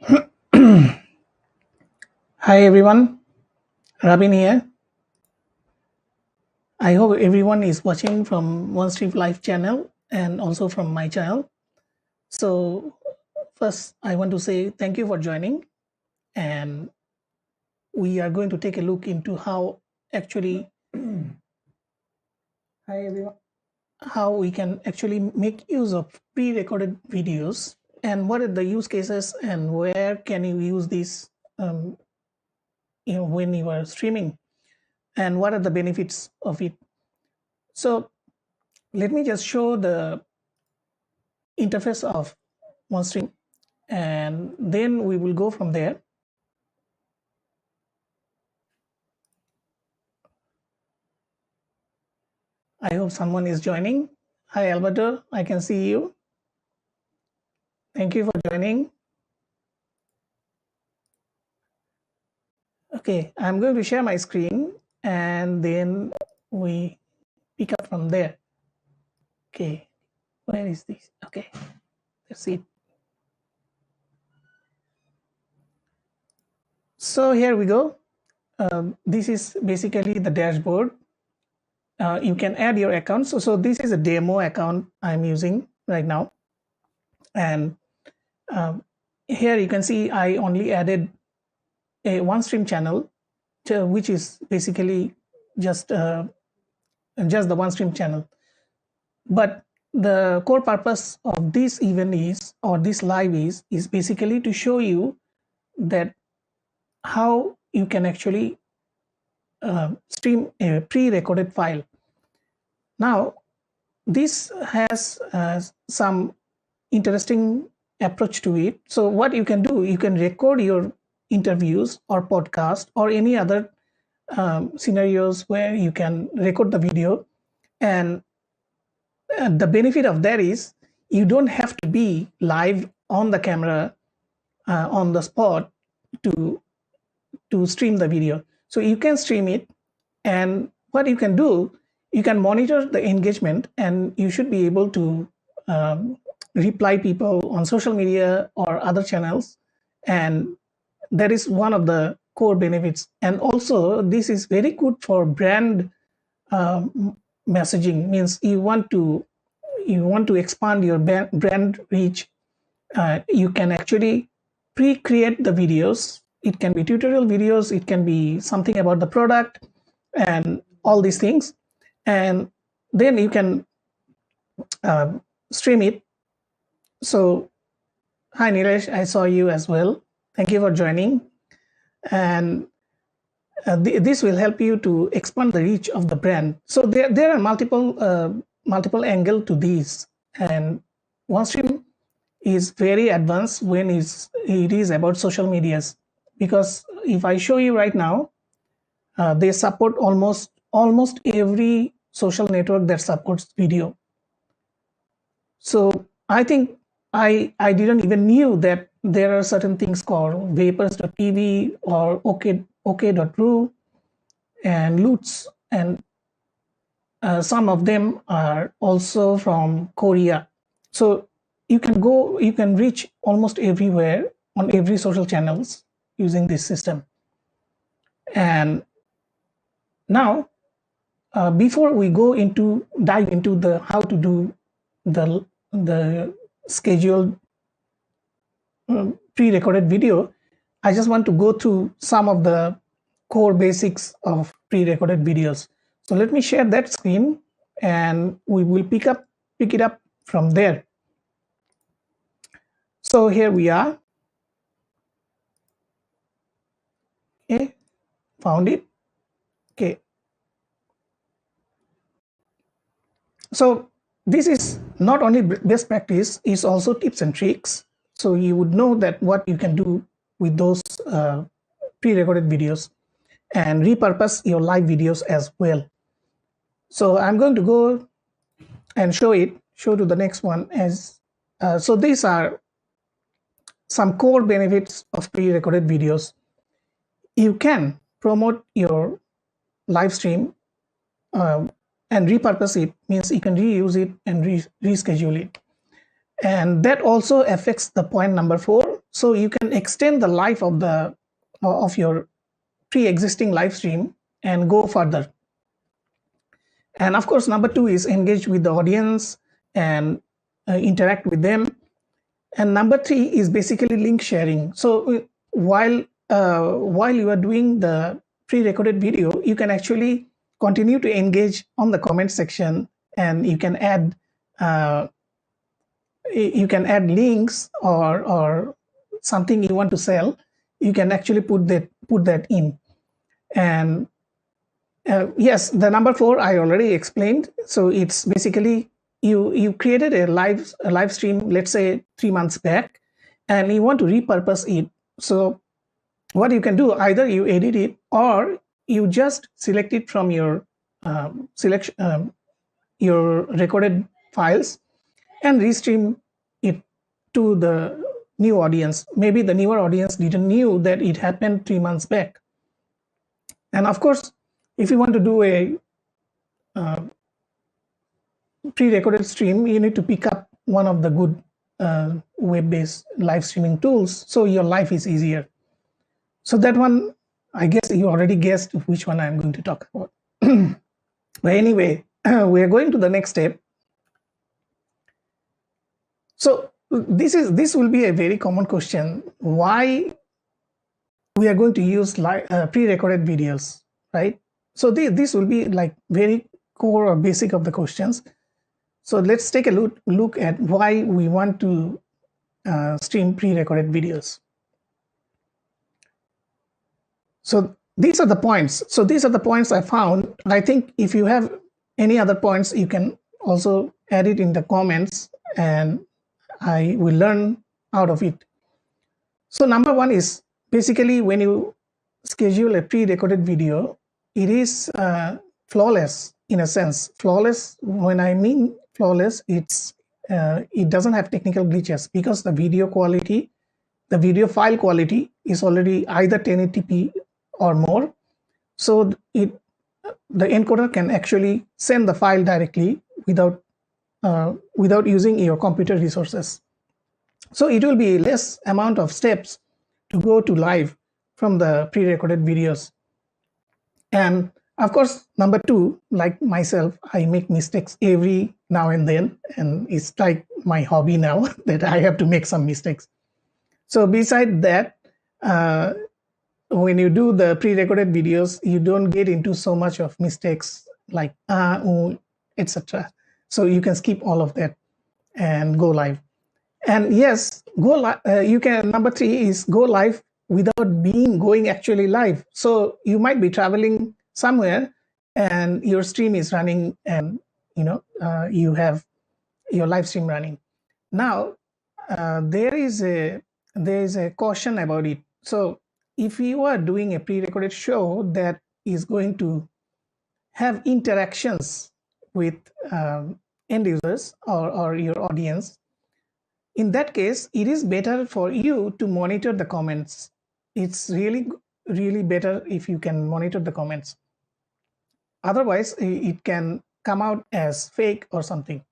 Hi everyone, Rabin here. I hope everyone is watching from Onestream live channel and also from my channel. So first I want to say thank you for joining, and we are going to take a look into how actually hi everyone, how we can actually make use of pre-recorded videos and what are the use cases and where can you use this when you are streaming and what are the benefits of it. So let me just show the interface of Onestream and then we will go from there. I hope someone is joining. Hi Alberto, I can see you. Thank you for joining. Okay, I'm going to share my screen and then we pick up from there. Okay, where is this? Okay, that's it. So here we go. This is basically the dashboard. You can add your account. So this is a demo account I'm using right now. And here you can see I only added a Onestream channel, which is basically just the Onestream channel. But the core purpose of this event is, or this live is basically to show you that how you can actually stream a pre-recorded file. Now, this has some interesting approach to it. So what you can do, you can record your interviews or podcast or any other scenarios where you can record the video, and the benefit of that is you don't have to be live on the camera on the spot to stream the video. So you can stream it, and what you can do, you can monitor the engagement and you should be able to reply people on social media or other channels, and that is one of the core benefits. And also this is very good for brand messaging. Means you want to expand your brand reach. You can actually pre-create the videos. It can be tutorial videos, it can be something about the product and all these things, and then you can stream it. So hi Nilesh, I saw you as well. Thank you for joining. And this will help you to expand the reach of the brand. So there are multiple angle to these, and Onestream is very advanced when it is about social medias, because if I show you right now, they support almost every social network that supports video. So I think I didn't even knew that there are certain things called vapors.tv or OK.ru and Lutz, and some of them are also from Korea. So you can reach almost everywhere on every social channels using this system. And now, before we dive into the how to do the scheduled pre-recorded video, I just want to go through some of the core basics of pre-recorded videos. So let me share that screen and we will pick it up from there. So here we are. Okay, found it. Okay. So this is not only best practice, it's also tips and tricks. So you would know that what you can do with those pre-recorded videos and repurpose your live videos as well. So I'm going to go and show to the next one. As so these are some core benefits of pre-recorded videos. You can promote your live stream and repurpose it, means you can reuse it and reschedule it. And that also affects the point number 4, so you can extend the life of your pre-existing live stream and go further. And of course, number 2 is engage with the audience and interact with them. And number 3 is basically link sharing. So while you are doing the pre-recorded video, you can actually continue to engage on the comment section, and you can add links or something you want to sell. You can actually put that in. And yes, the number 4 I already explained. So it's basically you created a live stream, let's say 3 months back, and you want to repurpose it. So what you can do, either you edit it or you just select it from your your recorded files and restream it to the new audience. Maybe the newer audience didn't knew that it happened 3 months back. And of course, if you want to do a pre-recorded stream, you need to pick up one of the good web-based live streaming tools, so your life is easier. So that one, I guess you already guessed which one I'm going to talk about. But anyway, we are going to the next step. So this will be a very common question: why we are going to use pre-recorded videos, right? So this will be like very core or basic of the questions. So let's take a look at why we want to stream pre-recorded videos. So these are the points. So these are the points I found. I think if you have any other points, you can also add it in the comments, and I will learn out of it. So number 1 is basically when you schedule a pre-recorded video, it is flawless in a sense. Flawless, when I mean flawless, it doesn't have technical glitches, because the video quality, the video file quality is already either 1080p or more. So the encoder can actually send the file directly without using your computer resources. So it will be less amount of steps to go to live from the pre-recorded videos. And of course, number 2, like myself, I make mistakes every now and then, and it's like my hobby now that I have to make some mistakes. So beside that, when you do the pre-recorded videos, you don't get into so much of mistakes like etc. So you can skip all of that and go live. And yes, go live. You can. Number 3 is go live without going actually live. So you might be traveling somewhere, and your stream is running, and you have your live stream running. Now there is a caution about it. So if you are doing a pre-recorded show that is going to have interactions with end users or your audience, in that case, it is better for you to monitor the comments. It's really better if you can monitor the comments. Otherwise, it can come out as fake or something.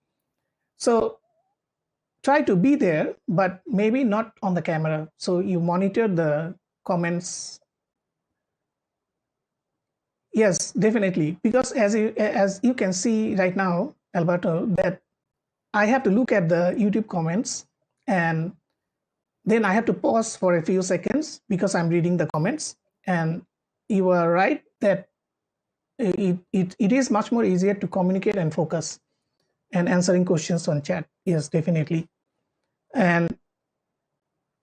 So try to be there, but maybe not on the camera. So you monitor the comments. Yes, definitely. Because as you can see right now, Alberto, that I have to look at the YouTube comments, and then I have to pause for a few seconds because I'm reading the comments. And you are right that it is much more easier to communicate and focus and answering questions on chat. Yes, definitely. And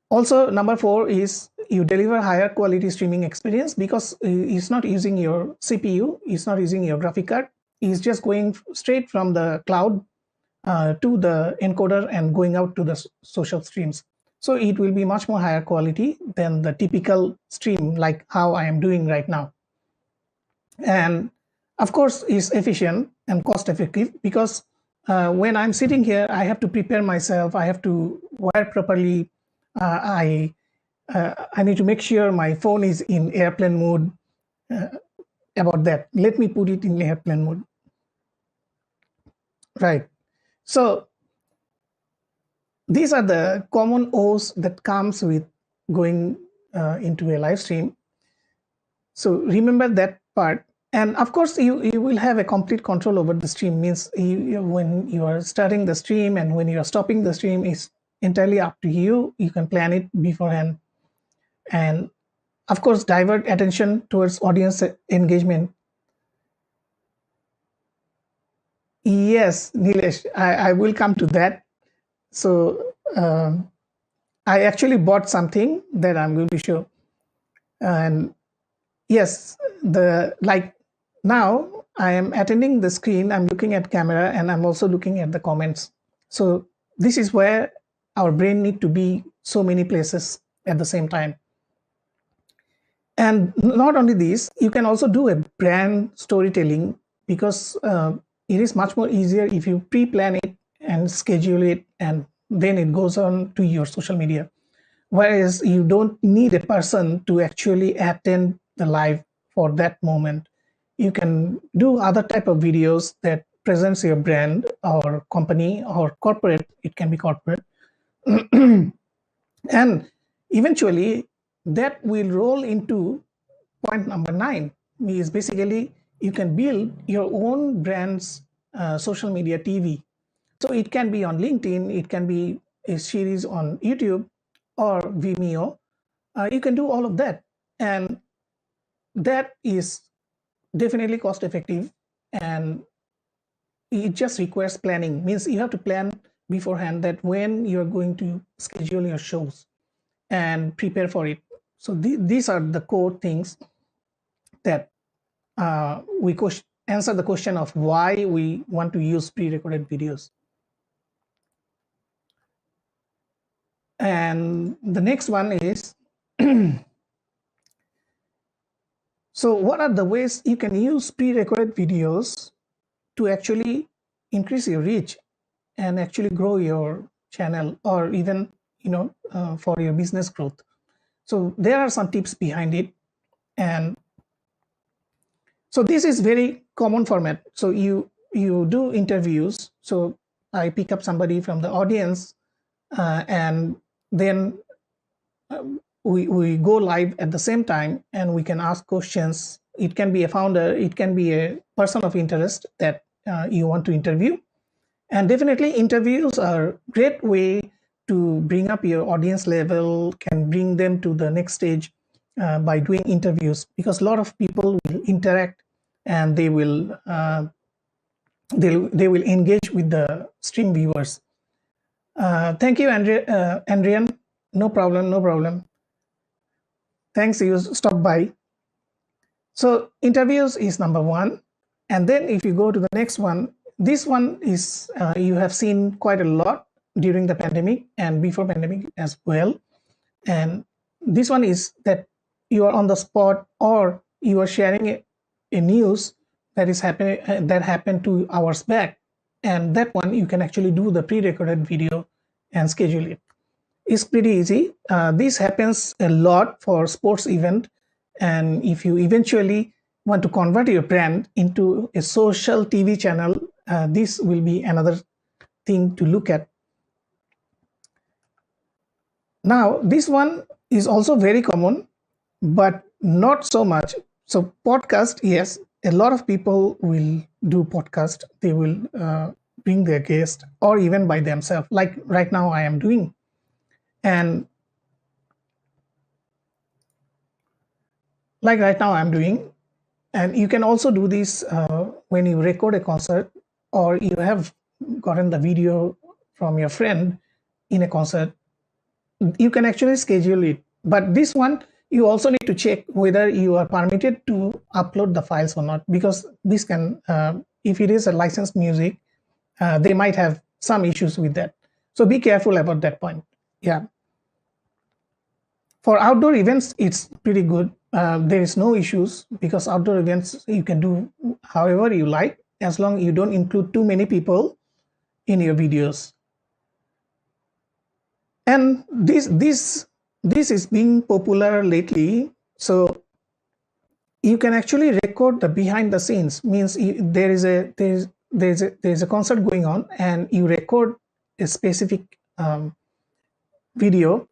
also number 4 is you deliver higher quality streaming experience, because it's not using your CPU, it's not using your graphic card, it's just going straight from the cloud to the encoder and going out to the social streams. So it will be much more higher quality than the typical stream like how I am doing right now. And of course, it's efficient and cost effective, because when I'm sitting here, I have to prepare myself, I have to wire properly, I need to make sure my phone is in airplane mode. About that, let me put it in airplane mode. Right. So these are the common O's that comes with going into a live stream. So remember that part. And of course, you will have a complete control over the stream. Means when you are starting the stream and when you are stopping the stream is entirely up to you. You can plan it beforehand. And of course, divert attention towards audience engagement. Yes, Nilesh, I will come to that. So I actually bought something that I'm going to show. And yes, like now I am attending the screen, I'm looking at camera, and I'm also looking at the comments. So this is where our brain need to be so many places at the same time. And not only this, you can also do a brand storytelling, because it is much more easier if you pre-plan it and schedule it, and then it goes on to your social media. Whereas you don't need a person to actually attend the live for that moment. You can do other type of videos that presents your brand or company or corporate. It can be corporate. And eventually that will roll into point number 9, is basically you can build your own brand's social media TV. So it can be on LinkedIn, it can be a series on YouTube or Vimeo. You can do all of that, and that is definitely cost effective, and it just requires planning. Means you have to plan beforehand that when you're going to schedule your shows and prepare for it. So these are the core things that we answer the question of why we want to use pre-recorded videos. And the next one is, so what are the ways you can use pre-recorded videos to actually increase your reach and actually grow your channel, or even for your business growth? So there are some tips behind it. And so this is very common format. So you do interviews. So I pick up somebody from the audience, and then we go live at the same time, and we can ask questions. It can be a founder, it can be a person of interest that you want to interview. And definitely interviews are a great way to bring up your audience level, can bring them to the next stage by doing interviews, because a lot of people will interact, and they will engage with the stream viewers. Thank you, Andrian. No problem. Thanks, you stopped by. So interviews is number 1. And then if you go to the next one, this one is you have seen quite a lot during the pandemic and before pandemic as well. And this one is that you are on the spot, or you are sharing a news that is happening that happened 2 hours back, and that one you can actually do the pre-recorded video and schedule it. It's pretty easy. This happens a lot for sports event, and if you eventually want to convert your brand into a social TV channel, this will be another thing to look at. Now, this one is also very common, but not so much. So podcast, yes, a lot of people will do podcast. They will bring their guest, or even by themselves, like right now I am doing. And like right now I'm doing. And you can also do this when you record a concert, or you have gotten the video from your friend in a concert. You can actually schedule it. But this one, you also need to check whether you are permitted to upload the files or not, because this can, if it is a licensed music, they might have some issues with that. So be careful about that point. Yeah. For outdoor events, it's pretty good. There is no issues, because outdoor events you can do however you like, as long you don't include too many people in your videos. And this is being popular lately. So you can actually record the behind the scenes. Means there is a concert going on, and you record a specific video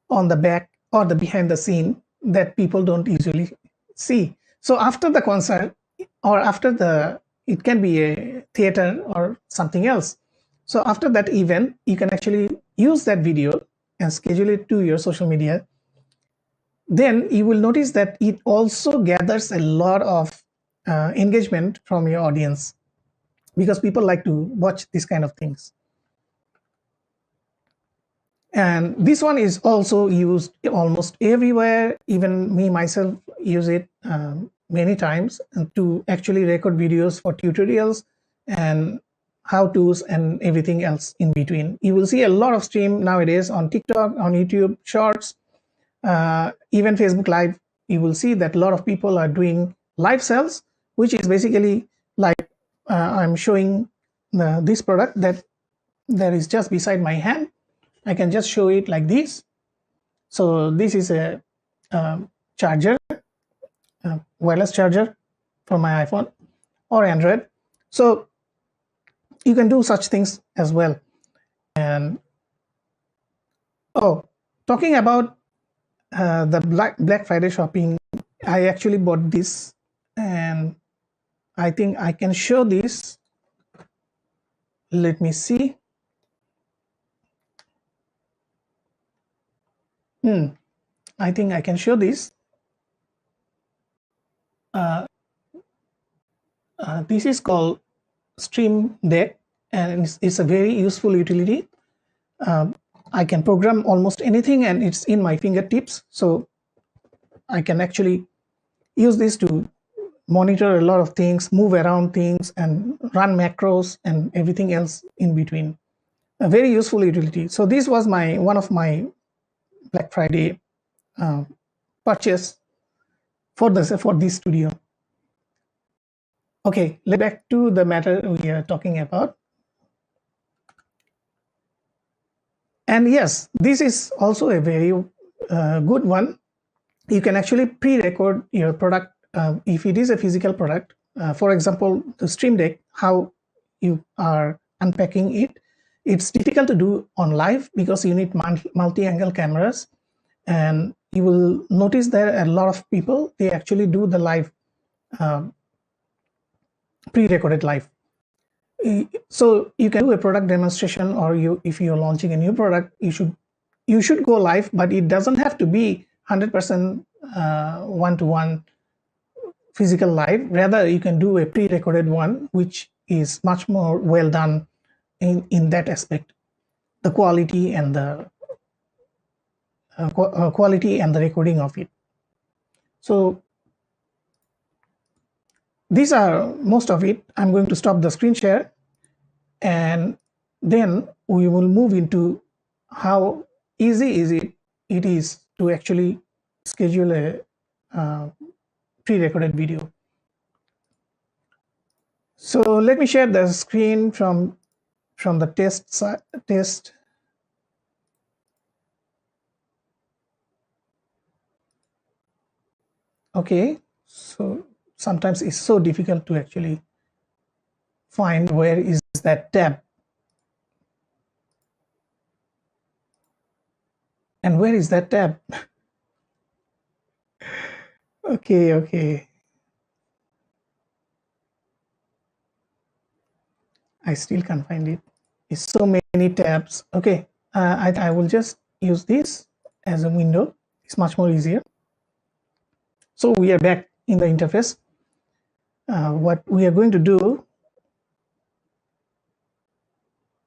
on the back or the behind the scene that people don't usually see. So after the concert or after it can be a theater or something else. So after that event, you can actually use that video and schedule it to your social media. Then you will notice that it also gathers a lot of engagement from your audience, because people like to watch these kind of things. And this one is also used almost everywhere. Even me myself use it many times to actually record videos for tutorials and how-tos and everything else in between. You will see a lot of stream nowadays on TikTok, on YouTube Shorts, even Facebook Live. You will see that a lot of people are doing live sales, which is basically like I'm showing this product that is just beside my hand. I can just show it like this. So this is a charger, wireless charger for my iPhone or Android. So you can do such things as well. And talking about the Black Friday shopping, I actually bought this, and I think I can show this. Let me see. I think I can show this. This is called Stream Deck, and it's a very useful utility. I can program almost anything, and it's in my fingertips. So I can actually use this to monitor a lot of things, move around things, and run macros and everything else in between. A very useful utility. So this was one of my Black Friday purchase for this studio. Okay, let's back to the matter we are talking about. And yes, this is also a very good one. You can actually pre-record your product if it is a physical product. For example, the Stream Deck, how you are unpacking it. It's difficult to do on live because you need multi-angle cameras, and you will notice that a lot of people, they actually do the live, pre-recorded live. So you can do a product demonstration, or if you're launching a new product, you should go live, but it doesn't have to be 100% one-to-one physical live. Rather, you can do a pre-recorded one, which is much more well done in that aspect, the quality and the recording of it. So these are most of it. I'm going to stop the screen share, and then we will move into how easy it is to actually schedule a pre-recorded video. So let me share the screen from the test. Okay, so sometimes it's so difficult to actually find where is that tab. And where is that tab? Okay. I still can't find it. It's so many tabs. Okay, I will just use this as a window. It's much more easier. So we are back in the interface. What we are going to do,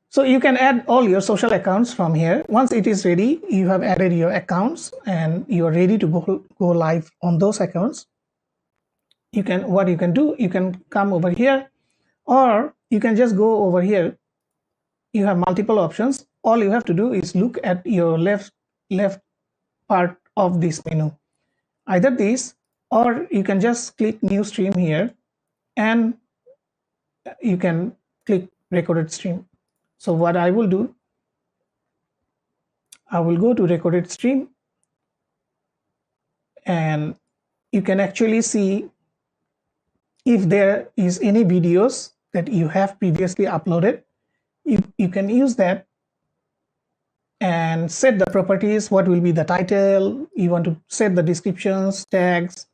so you can add all your social accounts from here. Once it is ready, you have added your accounts and you are ready to go live on those accounts. What you can do, you can come over here, or you can just go over here. You have multiple options. All you have to do is look at your left part of this menu, either this, or you can just click new stream here, and you can click recorded stream. So what I will do, I will go to recorded stream, and you can actually see if there is any videos that you have previously uploaded. You can use that and set the properties. What will be the title? You want to set the descriptions, tags,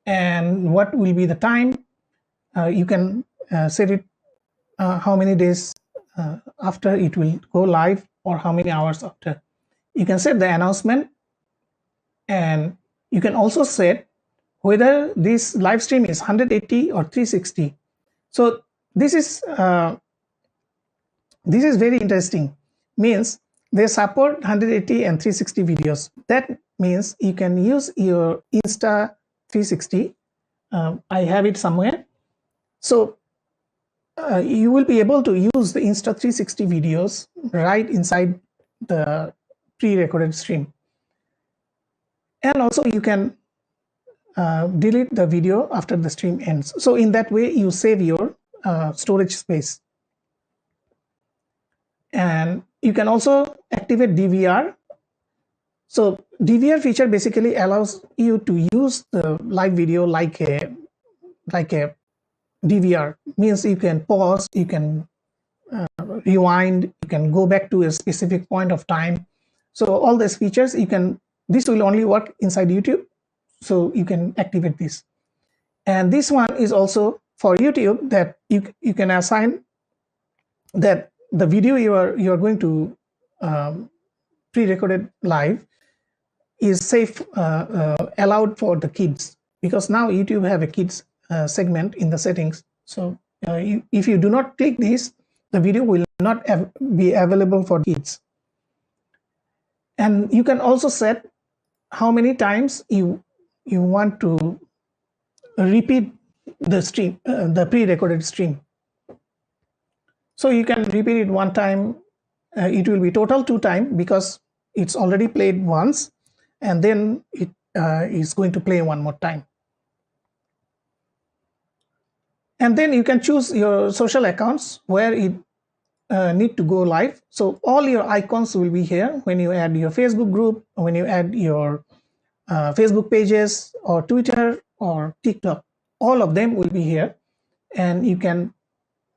and what will be the time. You can set it how many days after it will go live, or how many hours after. You can set the announcement, and you can also set whether this live stream is 180 or 360. So this is very interesting. Means they support 180 and 360 videos. That means you can use your Insta 360. I have it somewhere. So you will be able to use the Insta 360 videos right inside the pre-recorded stream. And also you can delete the video after the stream ends. So in that way you save your storage space. And you can also activate DVR. So DVR feature basically allows you to use the live video like a DVR. Means you can pause, you can rewind, you can go back to a specific point of time. So all these features, this will only work inside YouTube, so you can activate this. And this one is also for YouTube, that you can assign that the video you are going to pre-recorded live is safe, allowed for the kids, because now YouTube have a kids segment in the settings. So if you do not click this, the video will not be available for kids. And you can also set how many times you want to repeat the stream, the pre-recorded stream. So you can repeat it one time. It will be total 2 times, because it's already played once, and then it is going to play one more time. And then you can choose your social accounts where it need to go live. So all your icons will be here when you add your Facebook group, when you add your Facebook pages, or Twitter, or TikTok. All of them will be here, and you can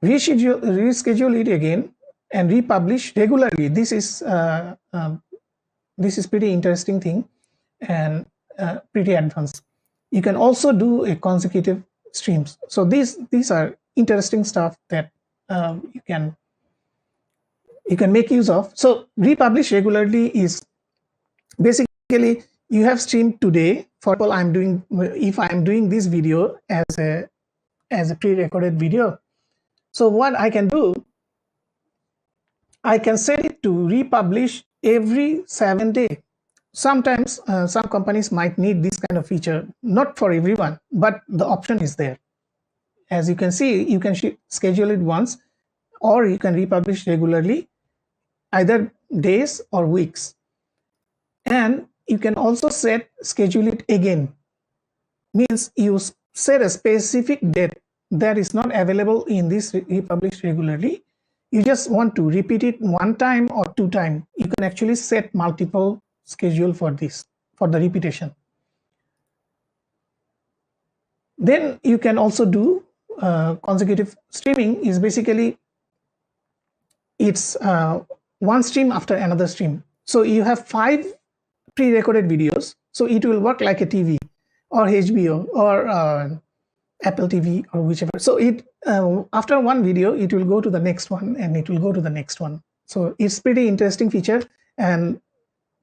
reschedule it again and republish regularly. This is pretty interesting thing, and pretty advanced. You can also do a consecutive streams. So these are interesting stuff that you can make use of. So republish regularly is basically, you have streamed today. For example, if I'm doing this video as a pre-recorded video, so what I can do, I can set it to republish every 7 days. Sometimes some companies might need this kind of feature, not for everyone, but the option is there. As you can see, you can schedule it once, or you can republish regularly, either days or weeks. And you can also schedule it again. Means you set a specific date that is not available in this republish regularly. You just want to repeat it 1 time or 2 times. You can actually set multiple schedule for this, for the repetition. Then you can also do consecutive streaming. Is basically, it's one stream after another stream. So you have 5 pre-recorded videos, so it will work like a TV or HBO or Apple TV or whichever. So it after one video, it will go to the next one, and it will go to the next one. So it's pretty interesting feature, and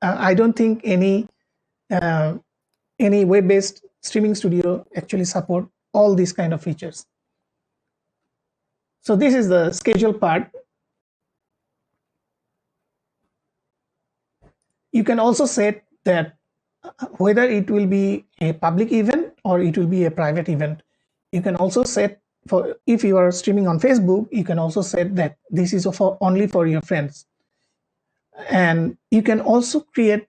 I don't think any web-based streaming studio actually support all these kind of features. So this is the schedule part. You can also set that whether it will be a public event or it will be a private event. You can also set, for if you are streaming on Facebook, you can also set that this is only for your friends. And you can also create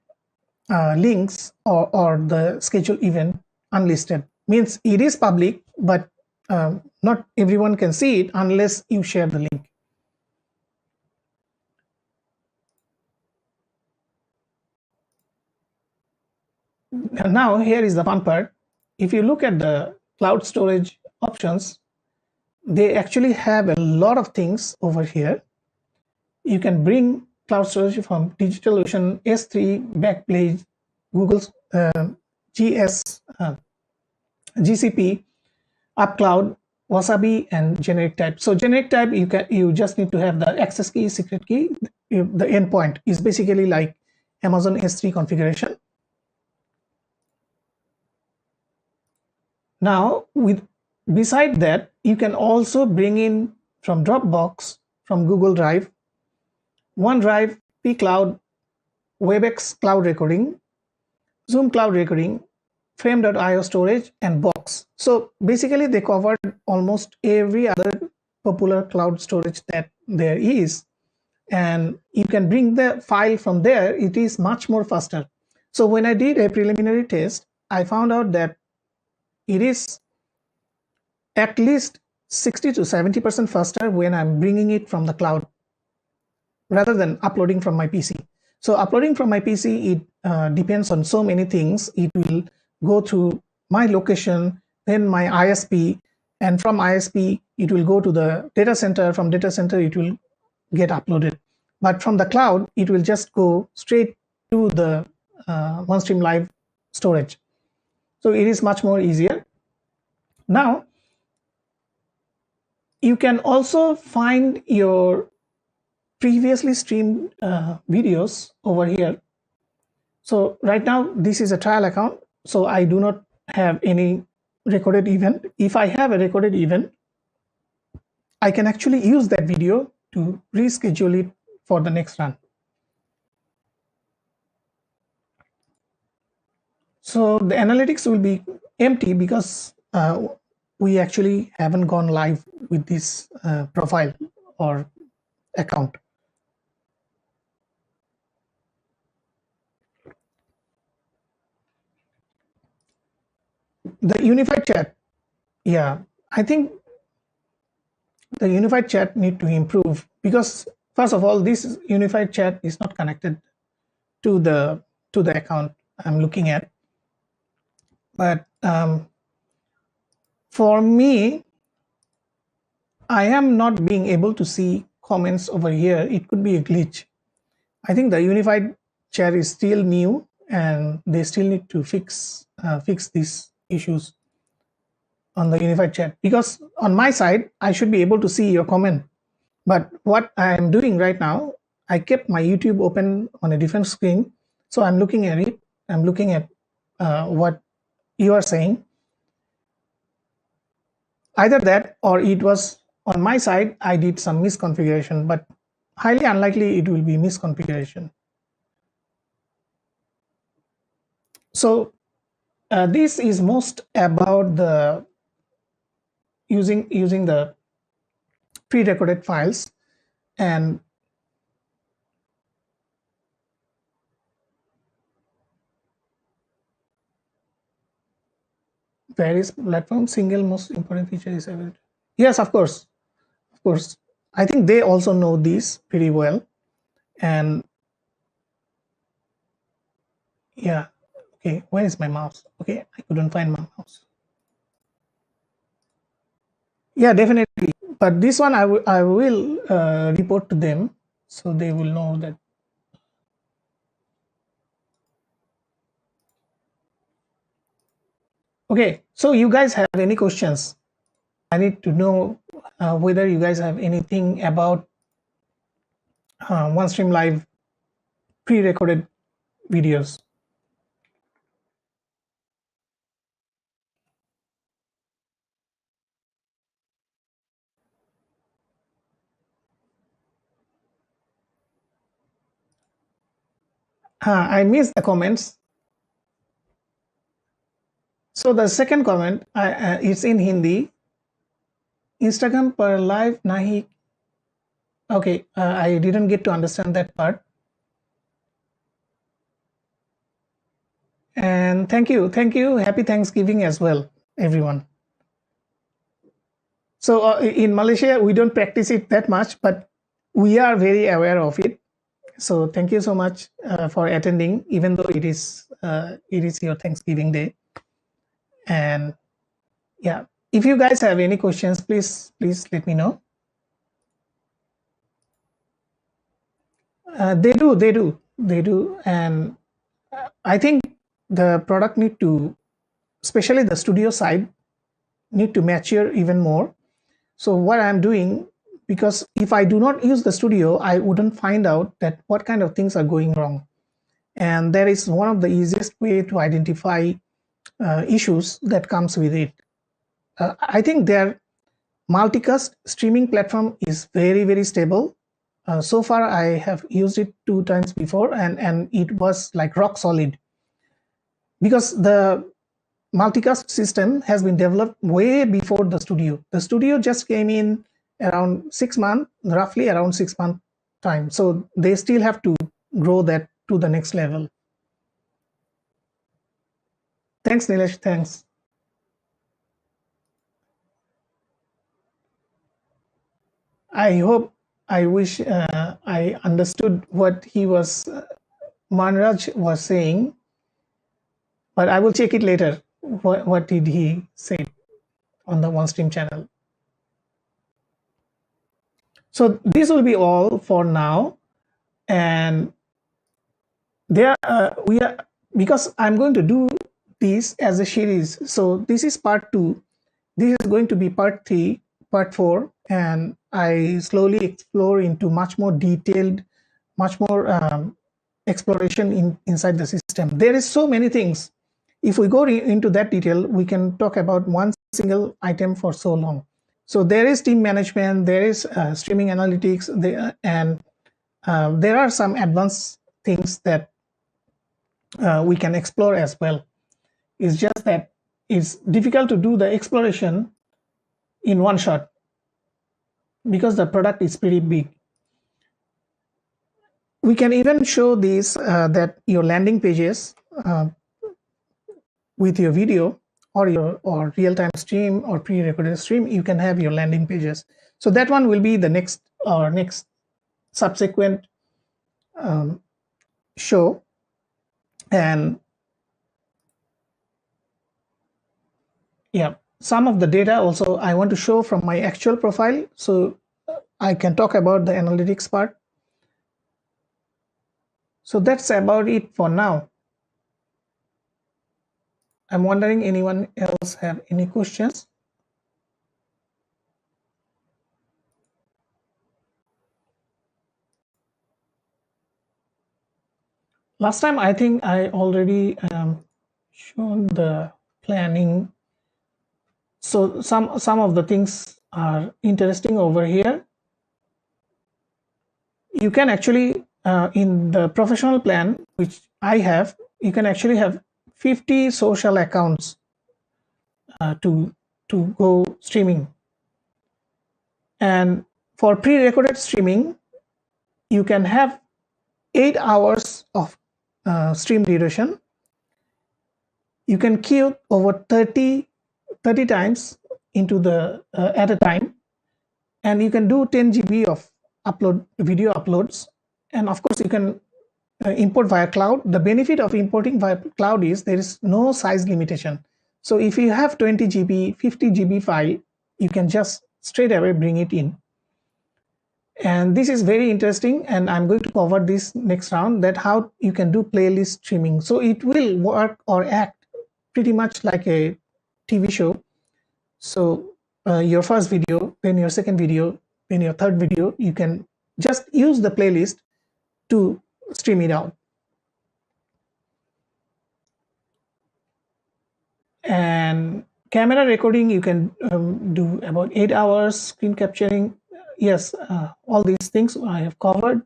links or the scheduled event unlisted. Means it is public, but not everyone can see it unless you share the link. And now here is the fun part. If you look at the cloud storage options, they actually have a lot of things over here. You can bring cloud storage from DigitalOcean, S3, Backblaze, Google's GS, GCP, UpCloud, Wasabi, and generic type. So generic type, you just need to have the access key, secret key. The endpoint is basically like Amazon S3 configuration. Now, beside that, you can also bring in from Dropbox, from Google Drive, OneDrive, pCloud, WebEx Cloud Recording, Zoom Cloud Recording, Frame.io storage, and Box. So basically, they covered almost every other popular cloud storage that there is. And you can bring the file from there. It is much more faster. So when I did a preliminary test, I found out that it is at least 60 to 70% faster when I'm bringing it from the cloud rather than uploading from my PC. So uploading from my PC, it depends on so many things. It will go through my location, then my ISP, and from ISP, it will go to the data center. From data center, it will get uploaded. But from the cloud, it will just go straight to the OneStream Live storage. So it is much more easier. Now, you can also find your previously streamed videos over here. So right now, this is a trial account. So I do not have any recorded event. If I have a recorded event, I can actually use that video to reschedule it for the next run. So the analytics will be empty because we actually haven't gone live with this profile or account. The unified chat, yeah, I think the unified chat need to improve because first of all, this unified chat is not connected to the account I'm looking at. But for me, I am not being able to see comments over here. It could be a glitch. I think the unified chat is still new and they still need to fix these issues on the unified chat, because on my side, I should be able to see your comment. But what I am doing right now, I kept my YouTube open on a different screen. So I'm looking at it. I'm looking at what you are saying. Either that or it was on my side, I did some misconfiguration, but highly unlikely it will be misconfiguration. So this is most about the using the pre-recorded files. And various platform single most important feature is available. Yes, of course. I think they also know this pretty well. And yeah, okay, where is my mouse? Okay, I couldn't find my mouse. Yeah, definitely. But this one I will report to them so they will know that. Okay, so you guys have any questions? I need to know whether you guys have anything about OneStream Live pre-recorded videos. I missed the comments. So the second comment is in Hindi. Instagram per live nahi. Okay, I didn't get to understand that part. And thank you. Happy Thanksgiving as well, everyone. So in Malaysia, we don't practice it that much, but we are very aware of it. So thank you so much for attending, even though it is your Thanksgiving Day. And yeah, if you guys have any questions, please let me know. They do, and I think the product need to, especially the studio side, need to mature even more. So what I'm doing, because if I do not use the studio, I wouldn't find out that what kind of things are going wrong. And that is one of the easiest way to identify issues that comes with it. I think their multicast streaming platform is very stable. So far, I have used it 2 times before, and it was like rock solid, because the multicast system has been developed way before the studio. The studio just came in around 6 months, roughly around 6 month time. So they still have to grow that to the next level. Thanks, Nilesh. Thanks. I hope, I wish I understood what he was, Manraj was saying, but I will check it later. What did he say on the Onestream channel? So this will be all for now, and there we are, because I'm going to do this as a series. So this is part 2. This is going to be part 3, part 4, and I slowly explore into much more detailed, much more exploration inside the system. There is so many things. If we go into that detail, we can talk about one single item for so long. So there is team management, there is streaming analytics, and there are some advanced things that we can explore as well. It's just that it's difficult to do the exploration in one shot because the product is pretty big. We can even show this, that your landing pages with your video or real-time stream or pre-recorded stream, you can have your landing pages. So that one will be the next subsequent show. And yeah, some of the data also I want to show from my actual profile, so I can talk about the analytics part. So that's about it for now. I'm wondering, anyone else have any questions? Last time, I think I already shown the planning. So some of the things are interesting over here. You can actually, in the professional plan, which I have, you can actually have 50 social accounts to go streaming. And for pre-recorded streaming, you can have 8 hours of stream duration. You can queue over 30 times into the at a time, and you can do 10 GB of video uploads. And of course, you can import via cloud. The benefit of importing via cloud is there is no size limitation. So if you have 20 GB, 50 GB file, you can just straight away bring it in. And this is very interesting, and I'm going to cover this next round, that how you can do playlist streaming. So it will work or act pretty much like a TV show. So your first video, then your second video, then your third video, you can just use the playlist to stream it out. And camera recording, you can do about 8 hours. Screen capturing, yes, all these things I have covered.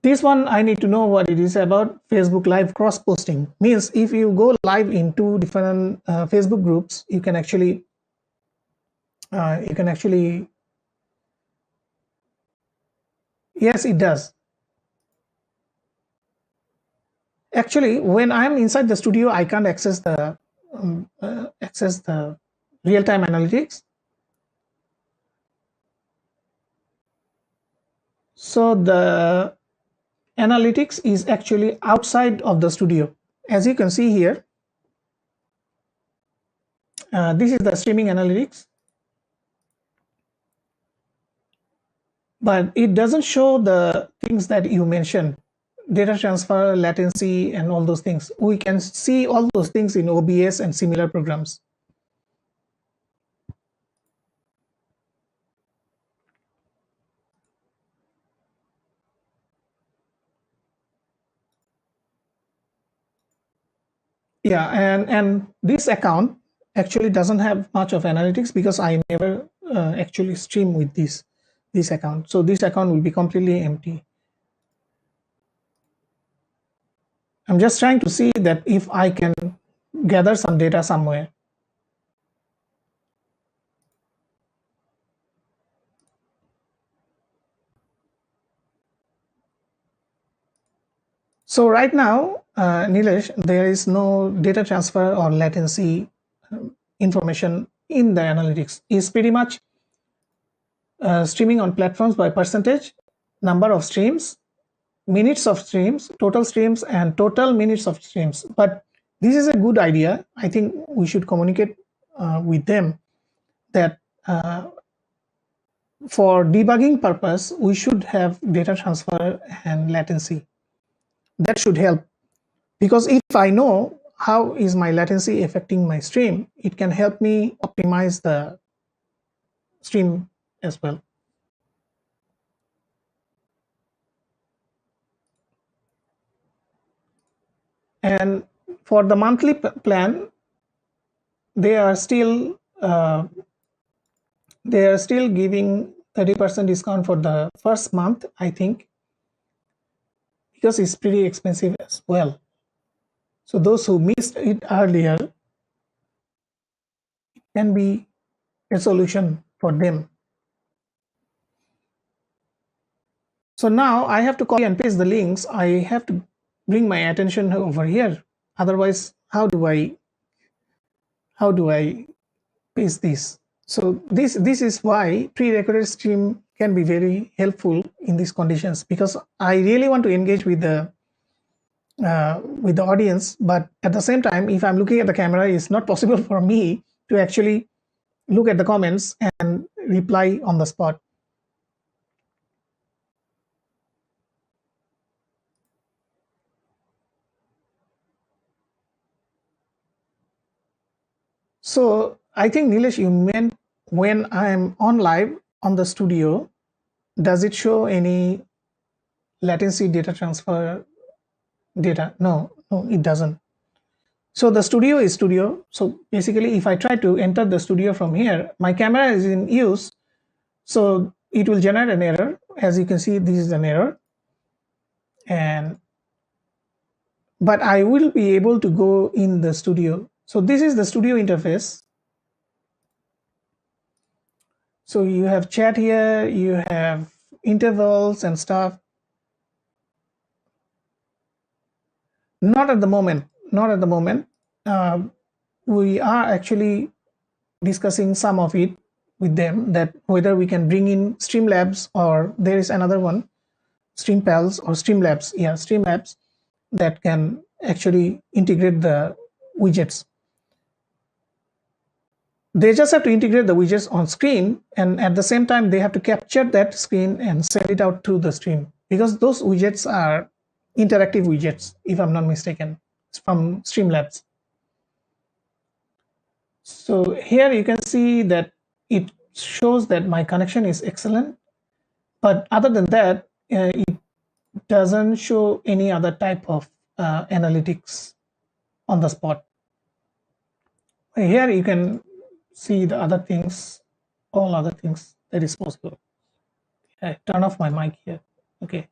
This one I need to know what it is about. Facebook Live cross posting means if you go live in 2 different Facebook groups, you can actually yes, it does. Actually, when I'm inside the studio, I can't access the real-time analytics. So the analytics is actually outside of the studio. As you can see here, this is the streaming analytics. but it doesn't show the things that you mentioned, data transfer, latency, and all those things. We can see all those things in OBS and similar programs. Yeah, and this account actually doesn't have much of analytics because I never actually stream with this account. So this account will be completely empty. I'm just trying to see that if I can gather some data somewhere. So right now, Nilesh, there is no data transfer or latency information in the analytics. It's pretty much streaming on platforms by percentage, number of streams, minutes of streams, total streams, and total minutes of streams. But this is a good idea. I think we should communicate with them that for debugging purpose, we should have data transfer and latency. That should help, because if I know how is my latency affecting my stream, it can help me optimize the stream as well. And for the monthly plan, they are still giving 30% discount for the first month, I think, because it's pretty expensive as well. So those who missed it earlier, it can be a solution for them. So now I have to copy and paste the links. I have to bring my attention over here. Otherwise, how do I paste this? So this is why pre-recorded stream can be very helpful in these conditions, because I really want to engage with the audience, but at the same time, if I'm looking at the camera, it's not possible for me to actually look at the comments and reply on the spot. So I think, Nilesh, you meant when I'm on live on the studio, does it show any latency data transfer data? No, it doesn't. So the studio is studio. So basically, if I try to enter the studio from here, my camera is in use. So it will generate an error. As you can see, this is an error. But I will be able to go in the studio. So this is the studio interface. So you have chat here, you have intervals and stuff. Not at the moment. We are actually discussing some of it with them, that whether we can bring in Streamlabs, or there is another one, Streampals or Streamlabs. Yeah, Streamlabs, that can actually integrate the widgets. They just have to integrate the widgets on screen, and at the same time they have to capture that screen and send it out to the stream, because those widgets are interactive widgets, if I'm not mistaken. It's from Streamlabs. So here you can see that it shows that my connection is excellent, but other than that, it doesn't show any other type of analytics on the spot. Here you can see the other things, all other things that is possible. I turn off my mic here. Okay.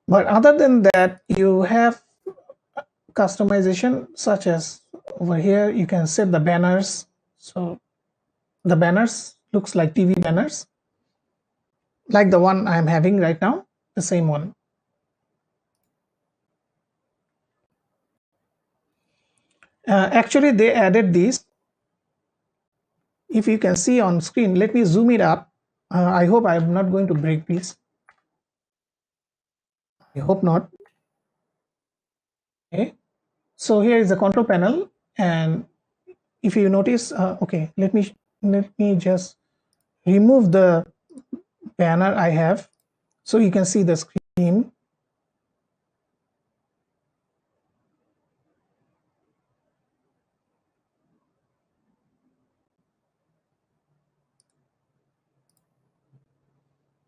But other than that, you have customization, such as over here, you can set the banners. So the banners looks like TV banners, like the one I'm having right now, the same one. Actually, they added this. If you can see on screen, let me zoom it up. I hope I'm not going to break this. I hope not. Okay. So here is the control panel, and if you notice, okay, let me let me just remove the banner I have so you can see the screen.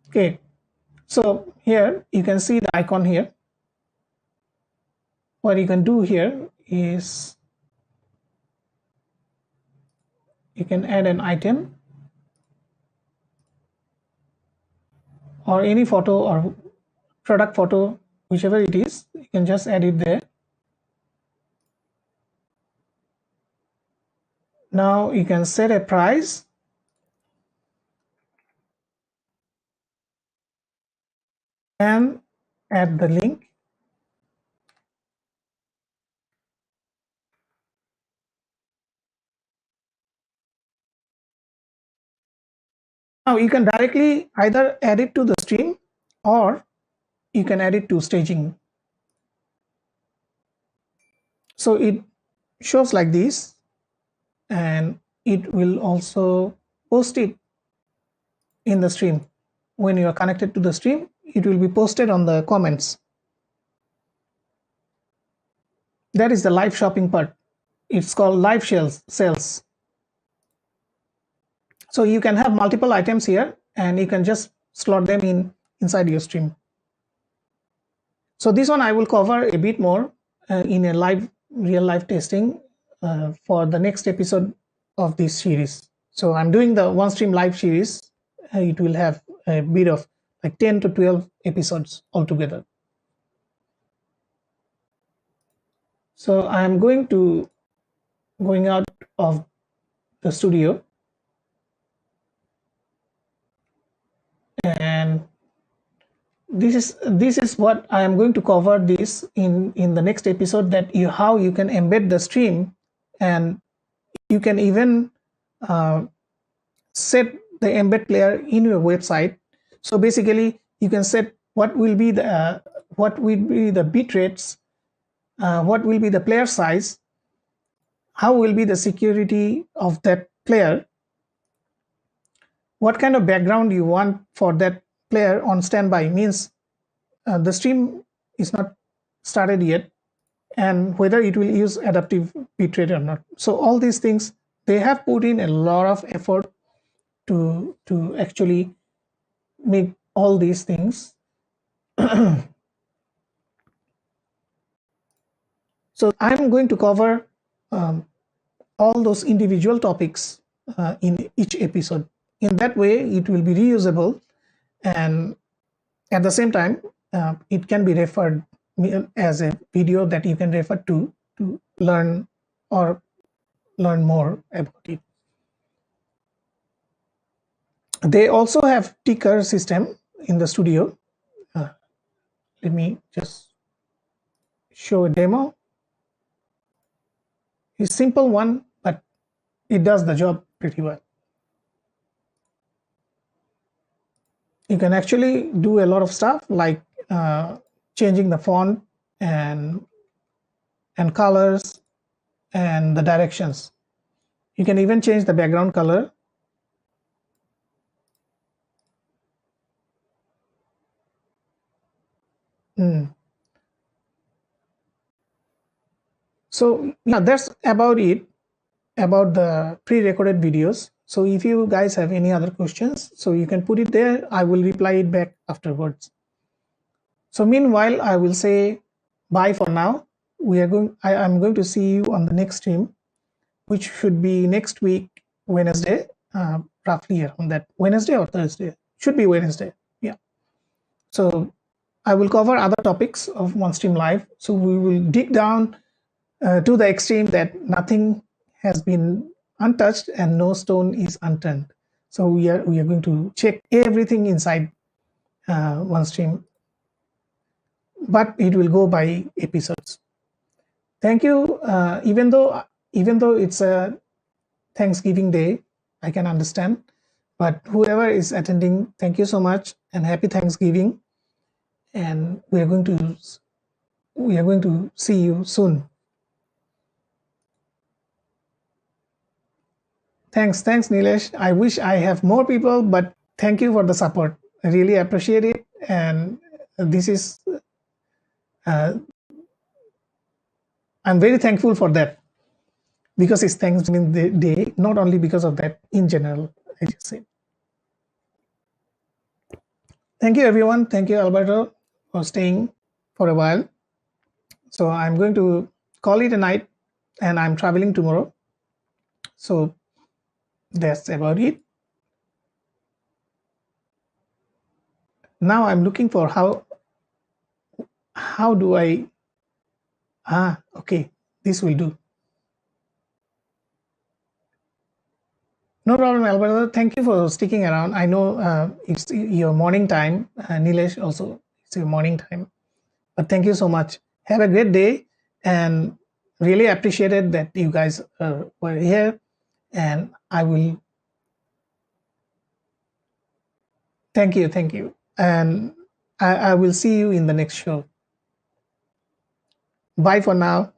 Okay, so here you can see the icon here. What you can do here is you can add an item or any photo or product photo, whichever it is, you can just add it there. Now you can set a price and add the link. Now you can directly either add it to the stream or you can add it to staging. So it shows like this, and it will also post it in the stream. When you are connected to the stream, it will be posted on the comments. That is the live shopping part. It's called live sales. So you can have multiple items here and you can just slot them inside your stream. So this one I will cover a bit more in a real life testing for the next episode of this series. So I'm doing the Onestream live series. It will have a bit of like 10 to 12 episodes altogether. So I'm going out of the studio, and this is what I am going to cover this in the next episode, that how you can embed the stream, and you can even set the embed player in your website. So basically you can set what will be the bit rates, what will be the player size, how will be the security of that player, what kind of background you want for that player on standby, means the stream is not started yet, and whether it will use adaptive bitrate or not. So all these things, they have put in a lot of effort to actually make all these things. So I'm going to cover all those individual topics in each episode. In that way, it will be reusable, and at the same time, it can be referred as a video that you can refer to learn more about it. They also have ticker system in the studio. Let me just show a demo. It's a simple one, but it does the job pretty well. You can actually do a lot of stuff like changing the font and colors and the directions. You can even change the background color. So yeah, that's about it about the pre-recorded videos. So if you guys have any other questions, so you can put it there. I will reply it back afterwards. So meanwhile, I will say bye for now. I'm going to see you on the next stream, which should be next week, Wednesday, roughly around that. Wednesday or Thursday? Should be Wednesday. Yeah. So I will cover other topics of Onestream Live. So we will dig down to the extreme that nothing has been untouched and no stone is unturned. So we are going to check everything inside Onestream, but it will go by episodes. Thank you. Even though it's a Thanksgiving Day, I can understand. But whoever is attending, thank you so much and happy Thanksgiving. And we are going to see you soon. Thanks, Nilesh. I wish I have more people, but thank you for the support. I really appreciate it, and this is I'm very thankful for that because it's Thanksgiving Day, not only because of that, in general, I just said. Thank you, everyone. Thank you, Alberto, for staying for a while. So I'm going to call it a night, and I'm traveling tomorrow. So that's about it. Now I'm looking for how do I, okay, this will do. No problem, Alberto. Thank you for sticking around. I know it's your morning time. Nilesh also, it's your morning time. But thank you so much. Have a great day, and really appreciated that you guys were here. And I will thank you, and I will see you in the next show. Bye for now.